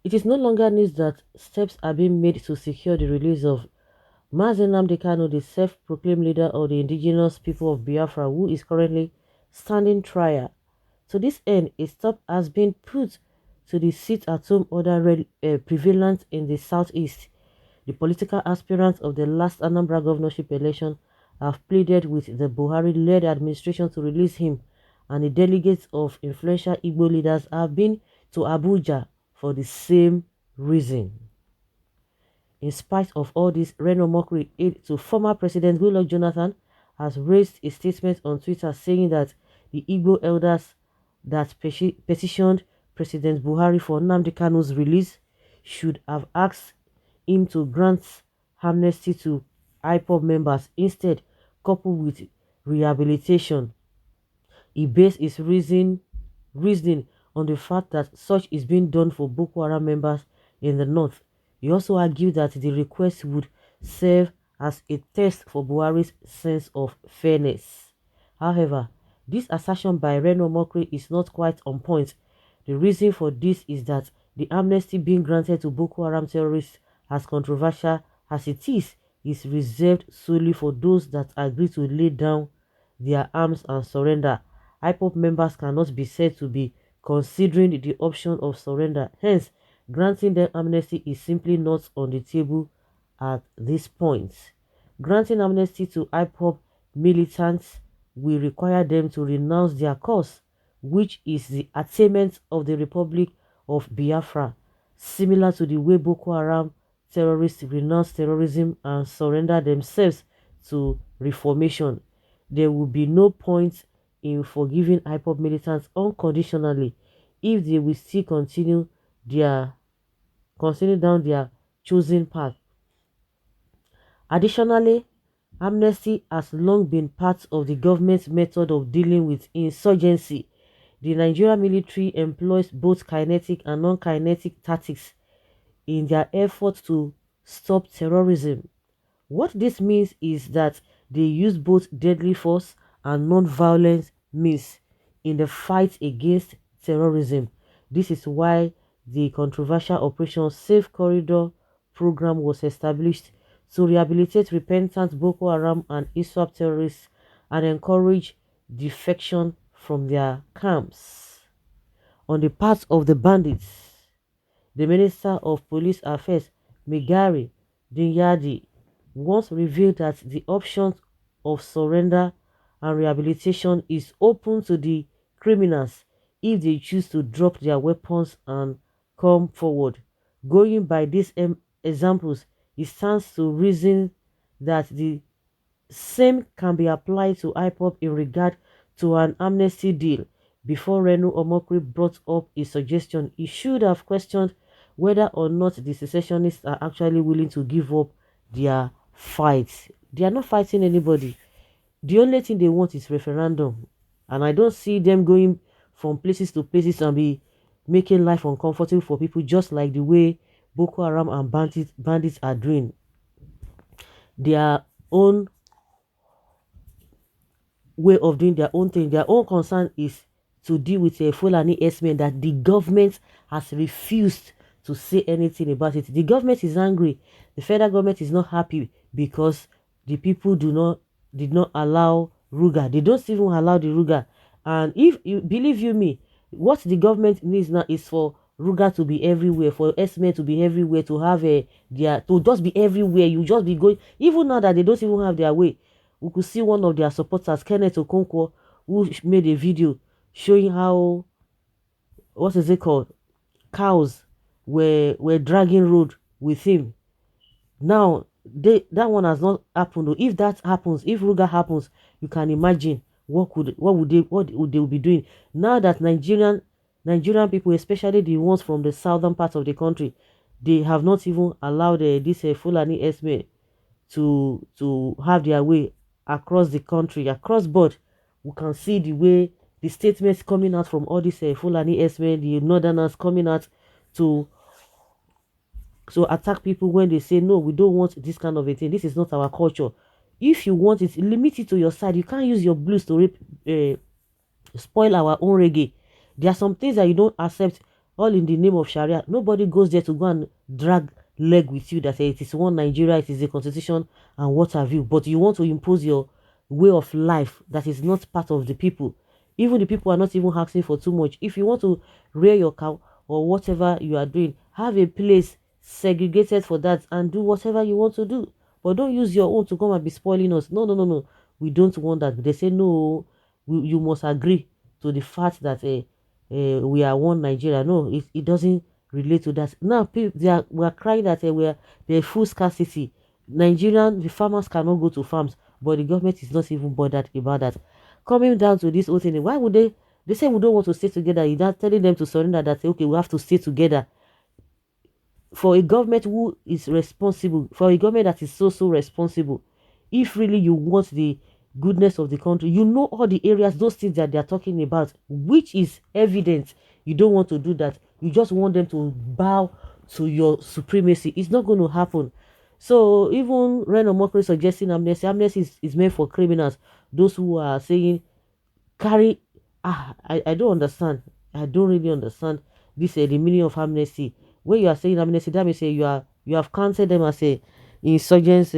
It is no longer news that steps are being made to secure the release of ß NNAMDI KANU, the self-proclaimed leader of the indigenous people of Biafra, who is currently standing trial. To this end, a stop has been put to the sit-at-home order prevalent in the southeast. The political aspirants of the last Anambra governorship election have pleaded with the Buhari-led administration to release him, and the delegates of influential Igbo leaders have been to Abuja for the same reason. In spite of all this, RENO OMOKRI, aide to former President Goodluck Jonathan, has raised a statement on Twitter saying that the Igbo elders that petitioned President Buhari for Nnamdi Kanu's release should have asked him to grant amnesty to IPOB members, instead coupled with rehabilitation. He based his reasoning on the fact that such is being done for Boko Haram members in the north. He also argued that the request would serve as a test for Buhari's sense of fairness. However, this assertion by RENO OMOKRI is not quite on point. The reason for this is that the amnesty being granted to Boko Haram terrorists, as controversial as it is reserved solely for those that agree to lay down their arms and surrender. IPOB members cannot be said to be considering the option of surrender. Hence, granting them amnesty is simply not on the table at this point. Granting amnesty to IPOB militants will require them to renounce their cause, which is the attainment of the Republic of Biafra, similar to the way Boko Haram terrorists renounce terrorism and surrender themselves to reformation. There will be no point in forgiving IPOB militants unconditionally if they will still continue down their chosen path. Additionally, amnesty has long been part of the government's method of dealing with insurgency. The Nigerian military employs both kinetic and non-kinetic tactics in their effort to stop terrorism. What this means is that they use both deadly force and non-violent means in the fight against terrorism. This is why the controversial Operation Safe Corridor program was established to rehabilitate repentant Boko Haram and ISWAP terrorists and encourage defection from their camps. On the part of the bandits, the Minister of Police Affairs, Megari Dinyadi, once revealed that the option of surrender and rehabilitation is open to the criminals if they choose to drop their weapons and come forward. Going by these examples, it stands to reason that the same can be applied to IPOB in regard to an amnesty deal. Before RENO OMOKRI brought up a suggestion, he should have questioned whether or not the secessionists are actually willing to give up their fight. They are not fighting anybody. The only thing they want is referendum. And I don't see them going from places to places and be making life uncomfortable for people, just like the way Boko Haram and bandits are doing. Their own way of doing their own thing. Their own concern is to deal with a Fulani S-men that the government has refused to say anything about it. The government is angry. The federal government is not happy because the people did not allow Ruga. They don't even allow the Ruga. And if you believe me, what the government needs now is for Ruga to be everywhere, for S-men to be everywhere, to have to just be everywhere. You just be going. Even now that they don't even have their way, we could see one of their supporters, Kenneth Okonkwo, who made a video showing how, what is it called, cows were dragging road with him. Now that one has not happened. If that happens, if Ruga happens, you can imagine what would they be doing now that Nigerian people, especially the ones from the southern part of the country, they have not even allowed this Fulani S-men to have their way across the country, across board. We can see the way the statements coming out from all these Fulani S-men, the northerners coming out to attack people when they say, no, we don't want this kind of a thing. This is not our culture. If you want it, limit it to your side. You can't use your blues to spoil our own reggae. There are some things that you don't accept all in the name of Sharia. Nobody goes there to go and drag leg with you that it is one Nigeria, it is the constitution, and what have you. But you want to impose your way of life that is not part of the people. Even the people are not even asking for too much. If you want to rear your cow or whatever you are doing, have a place segregated for that and do whatever you want to do. But don't use your own to come and be spoiling us. No, no, no, no. We don't want that. They say no, you must agree to the fact that we are one Nigeria. No, it doesn't relate to that. Now people we are crying that we are the full scarcity. The farmers cannot go to farms, but the government is not even bothered about that. Coming down to this whole thing, why would they say we don't want to stay together? You're not telling them to surrender that say, okay, we have to stay together. For a government who is responsible, for a government that is so responsible, if really you want the goodness of the country, you know all the areas, those things that they are talking about, which is evident. You don't want to do that. You just want them to bow to your supremacy. It's not going to happen. So even RENO OMOKRI suggesting amnesty is meant for criminals, those who are saying carry. I don't understand. I don't really understand this the meaning of amnesty. When you are saying amnesty, that means you have counted them as a insurgents.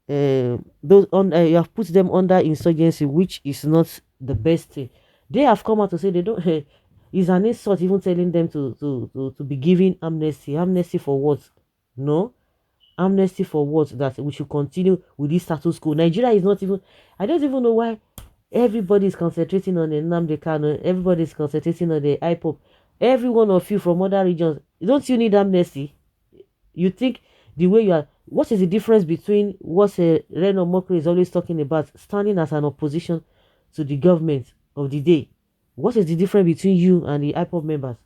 Those on you have put them under insurgency, which is not the best thing. They have come out to say they don't. Is an insult even telling them to be giving amnesty. Amnesty for what? No. Amnesty for what? That we should continue with this status quo. Nigeria is not even. I don't even know why everybody is concentrating on the NNAMDI KANU. Everybody is concentrating on the IPOB. Every one of you from other regions, don't you need amnesty? You think the way you are. What is the difference between what RENO OMOKRI is always talking about, standing as an opposition to the government of the day? What is the difference between you and the IPOB members?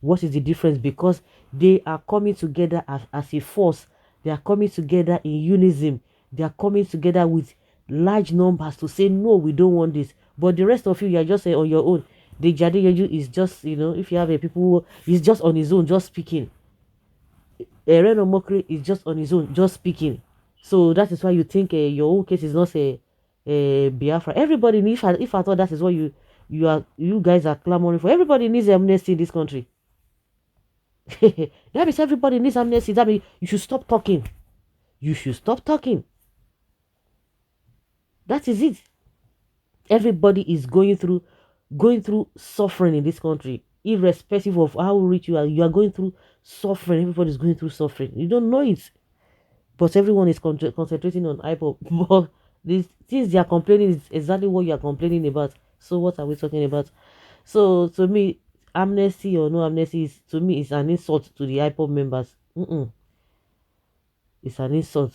What is the difference? Because they are coming together as a force. They are coming together in unison. They are coming together with large numbers to say, no, we don't want this. But the rest of you are just on your own. The Jadeyeju is just, if you have a people who is just on his own, just speaking. RENO OMOKRI is just on his own, just speaking. So that is why you think your own case is not a Biafra. Everybody needs, if I thought that is what you guys are clamoring for, everybody needs amnesty in this country. That means everybody needs amnesty. That means you should stop talking. You should stop talking. That is it. Everybody is going through suffering in this country, irrespective of how rich you are. You are going through suffering. Everybody is going through suffering. You don't know it, but everyone is concentrating on IPOB. But these things they are complaining is exactly what you are complaining about. So what are we talking about? So to me, amnesty or no amnesty is, to me, is an insult to the IPOB members. It's an insult.